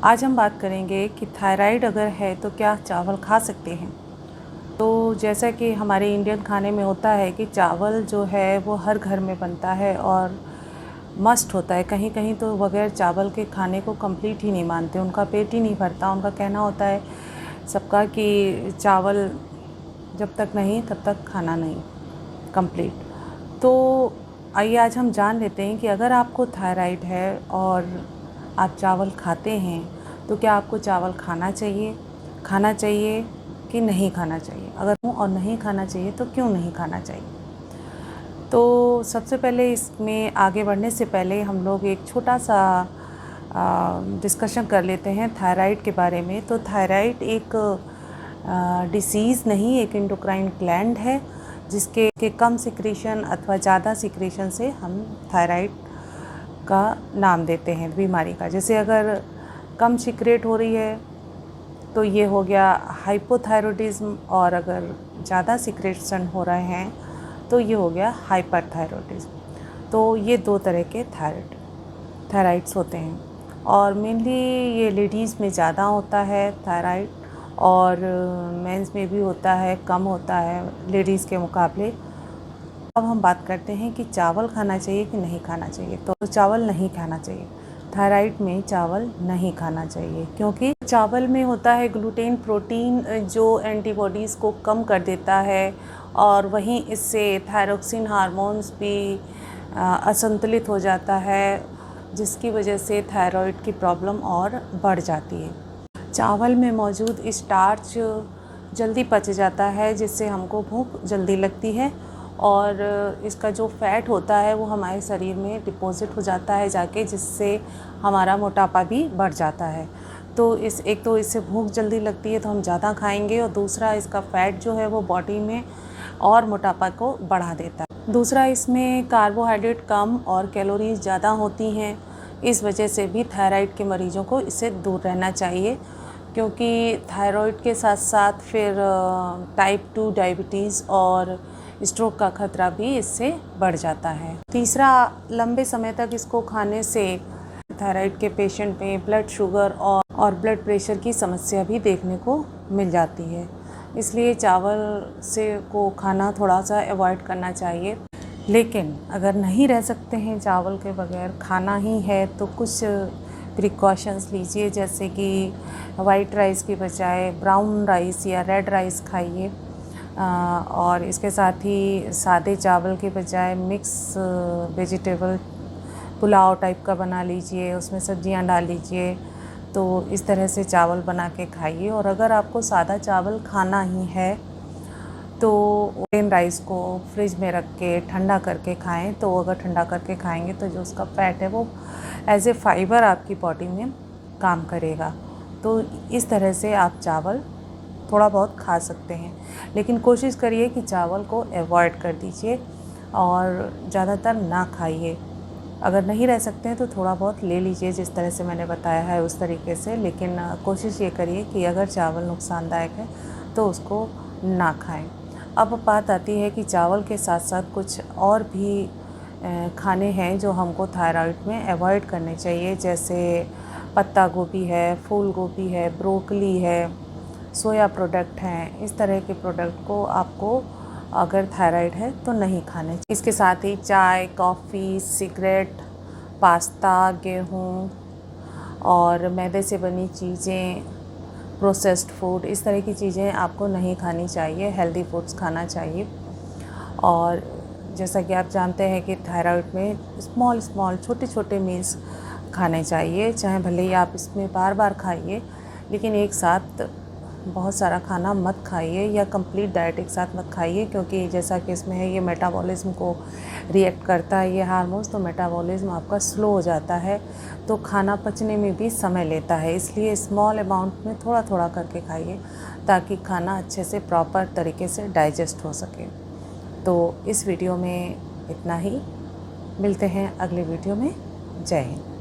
आज हम बात करेंगे कि थायराइड अगर है तो क्या चावल खा सकते हैं। तो जैसा कि हमारे इंडियन खाने में होता है कि चावल जो है वो हर घर में बनता है और मस्ट होता है। कहीं कहीं तो बगैर चावल के खाने को कंप्लीट ही नहीं मानते, उनका पेट ही नहीं भरता। उनका कहना होता है सबका कि चावल जब तक नहीं तब तक खाना नहीं कंप्लीट। तो आइए आज हम जान लेते हैं कि अगर आपको थायराइड है और आप चावल खाते हैं तो क्या आपको चावल खाना चाहिए कि नहीं खाना चाहिए। अगर और नहीं खाना चाहिए तो क्यों नहीं खाना चाहिए। तो सबसे पहले इसमें आगे बढ़ने से पहले हम लोग एक छोटा सा डिस्कशन कर लेते हैं थायराइड के बारे में। तो थायराइड एक डिसीज़ नहीं, एक एंडोक्राइन ग्लैंड है जिसके कम सिक्रीशन अथवा ज़्यादा सिक्रीशन से हम थायराइड का नाम देते हैं बीमारी का। जैसे अगर कम सिक्रेट हो रही है तो ये हो गया हाइपोथायरॉयडिज्म, और अगर ज़्यादा सिक्रेशन हो रहे हैं तो ये हो गया हाइपरथायरॉयडिज्म। तो ये दो तरह के थायराइड्स होते हैं और मेनली ये लेडीज़ में ज़्यादा होता है थायराइड, और मेंस में भी होता है, कम होता है लेडीज़ के मुकाबले। अब हम बात करते हैं कि चावल खाना चाहिए कि नहीं खाना चाहिए। तो चावल नहीं खाना चाहिए। थायराइड में चावल नहीं खाना चाहिए क्योंकि चावल में होता है ग्लूटेन प्रोटीन जो एंटीबॉडीज़ को कम कर देता है, और वहीं इससे थायरोक्सिन हार्मोन्स भी असंतुलित हो जाता है, जिसकी वजह से थायराइड की प्रॉब्लम और बढ़ जाती है। चावल में मौजूद स्टार्च जल्दी पच जाता है जिससे हमको भूख जल्दी लगती है, और इसका जो फ़ैट होता है वो हमारे शरीर में डिपॉज़िट हो जाता है जाके, जिससे हमारा मोटापा भी बढ़ जाता है। तो एक तो इससे भूख जल्दी लगती है तो हम ज़्यादा खाएंगे, और दूसरा इसका फ़ैट जो है वो बॉडी में और मोटापा को बढ़ा देता है। दूसरा इसमें कार्बोहाइड्रेट कम और कैलोरीज ज़्यादा होती हैं। इस वजह से भी थायराइड के मरीज़ों को इससे दूर रहना चाहिए, क्योंकि थायराइड के साथ साथ फिर टाइप 2 डायबिटीज़ और स्ट्रोक का खतरा भी इससे बढ़ जाता है। तीसरा, लंबे समय तक इसको खाने से थायराइड के पेशेंट में ब्लड शुगर और ब्लड प्रेशर की समस्या भी देखने को मिल जाती है। इसलिए चावल को खाना थोड़ा सा अवॉइड करना चाहिए। लेकिन अगर नहीं रह सकते हैं चावल के बगैर, खाना ही है, तो कुछ प्रिकॉशंस लीजिए, जैसे कि वाइट राइस की बजाय ब्राउन राइस या रेड राइस खाइए, और इसके साथ ही सादे चावल के बजाय मिक्स वेजिटेबल पुलाव टाइप का बना लीजिए, उसमें सब्जियां डाल लीजिए। तो इस तरह से चावल बना के खाइए। और अगर आपको सादा चावल खाना ही है तो प्लेन राइस को फ्रिज में रख के ठंडा करके खाएं। तो अगर ठंडा करके खाएंगे तो जो उसका फ़ैट है वो एज ए फाइबर आपकी बॉडी में काम करेगा। तो इस तरह से आप चावल थोड़ा बहुत खा सकते हैं, लेकिन कोशिश करिए कि चावल को अवॉइड कर दीजिए और ज़्यादातर ना खाइए। अगर नहीं रह सकते हैं तो थोड़ा बहुत ले लीजिए, जिस तरह से मैंने बताया है उस तरीके से। लेकिन कोशिश ये करिए कि अगर चावल नुकसानदायक है तो उसको ना खाएं। अब बात आती है कि चावल के साथ साथ कुछ और भी खाने हैं जो हमको थायराइड में अवॉइड करने चाहिए, जैसे पत्ता गोभी है, फूल गोभी है, ब्रोकली है, सोया प्रोडक्ट हैं। इस तरह के प्रोडक्ट को आपको अगर थायराइड है तो नहीं खाने चाहिए। इसके साथ ही चाय, कॉफ़ी, सिगरेट, पास्ता, गेहूँ और मैदे से बनी चीज़ें, प्रोसेस्ड फूड, इस तरह की चीज़ें आपको नहीं खानी चाहिए। हेल्दी फूड्स खाना चाहिए। और जैसा कि आप जानते हैं कि थायराइड में स्मॉल छोटे छोटे मील्स खाने चाहिए, चाहे भले ही आप इसमें बार बार खाइए, लेकिन एक साथ बहुत सारा खाना मत खाइए या कंप्लीट डाइट एक साथ मत खाइए, क्योंकि जैसा कि इसमें है ये मेटाबॉलिज्म को रिएक्ट करता है ये हार्मोन्स, तो मेटाबॉलिज्म आपका स्लो हो जाता है, तो खाना पचने में भी समय लेता है। इसलिए स्मॉल अमाउंट में थोड़ा थोड़ा करके खाइए ताकि खाना अच्छे से प्रॉपर तरीके से डाइजेस्ट हो सके। तो इस वीडियो में इतना ही, मिलते हैं अगले वीडियो में। जय हिंद।